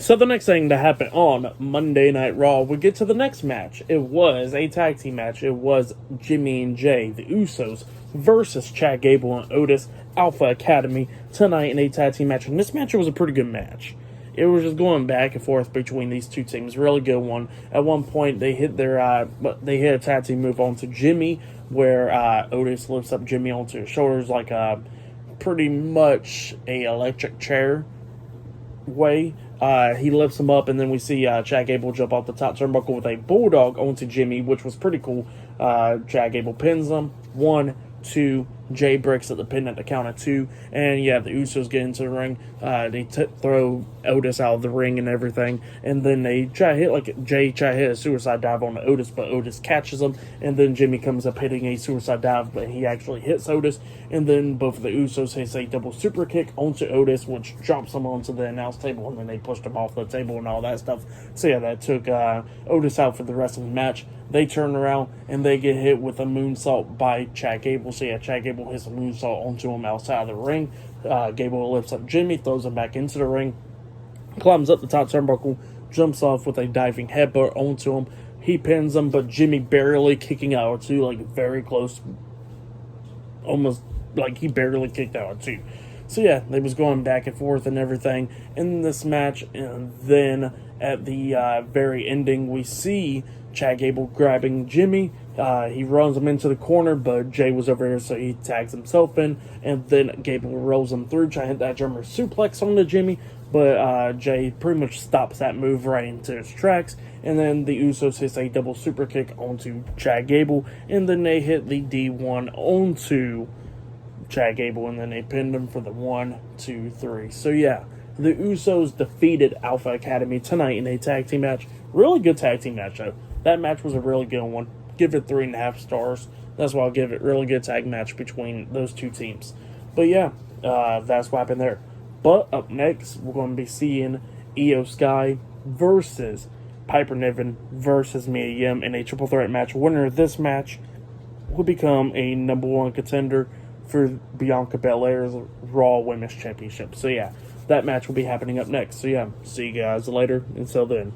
So the next thing to happen on Monday Night Raw, we get to the next match. It was a tag team match. It was Jimmy and Jay, the Usos, versus Chad Gable and Otis, Alpha Academy, tonight in a tag team match. And this match was a pretty good match. It was just going back and forth between these two teams. Really good one. At one point, they hit a tag team move onto Jimmy, where Otis lifts up Jimmy onto his shoulders like pretty much a electric chair way. He lifts him up, and then we see Chad Gable jump off the top turnbuckle with a bulldog onto Jimmy, which was pretty cool. Chad Gable pins him. 1, 2. Jay breaks at the pin at the count of 2, and yeah, the Usos get into the ring. They throw Otis out of the ring and everything, and then they try to hit a suicide dive on Otis, but Otis catches him, and then Jimmy comes up hitting a suicide dive, but he actually hits Otis, and then both of the Usos hit a double super kick onto Otis, which drops him onto the announce table, and then they pushed him off the table and all that stuff. So yeah, that took Otis out for the rest of the match. They turn around and they get hit with a moonsault by Chad Gable. So yeah, Chad Gable hits a moonsault onto him outside of the ring. Gable lifts up Jimmy, throws him back into the ring, climbs up the top turnbuckle, jumps off with a diving headbutt onto him. He pins him, but Jimmy barely kicking out of 2, like very close, almost like he barely kicked out of 2. So yeah, they was going back and forth and everything in this match, and then at the very ending, we see Chad Gable grabbing Jimmy. He runs him into the corner, but Jay was over here, so he tags himself in, and then Gable rolls him through, trying to hit that German suplex onto Jimmy, but Jay pretty much stops that move right into his tracks, and then the Usos hit a double super kick onto Chad Gable, and then they hit the D1 onto Chad Gable, and then they pinned him for the 1, 2, 3. So yeah, the Usos defeated Alpha Academy tonight in a tag team match. Really good tag team match, though. That match was a really good one. Give it 3.5 stars. That's why I'll give it. Really good tag match between those two teams. But yeah, that's what happened there. But up next, we're going to be seeing Io Sky versus Piper Niven versus Mia Yim in a triple threat match. Winner of this match will become a number 1 contender for Bianca Belair's Raw Women's Championship. So yeah, that match will be happening up next. So yeah, see you guys later. Until then.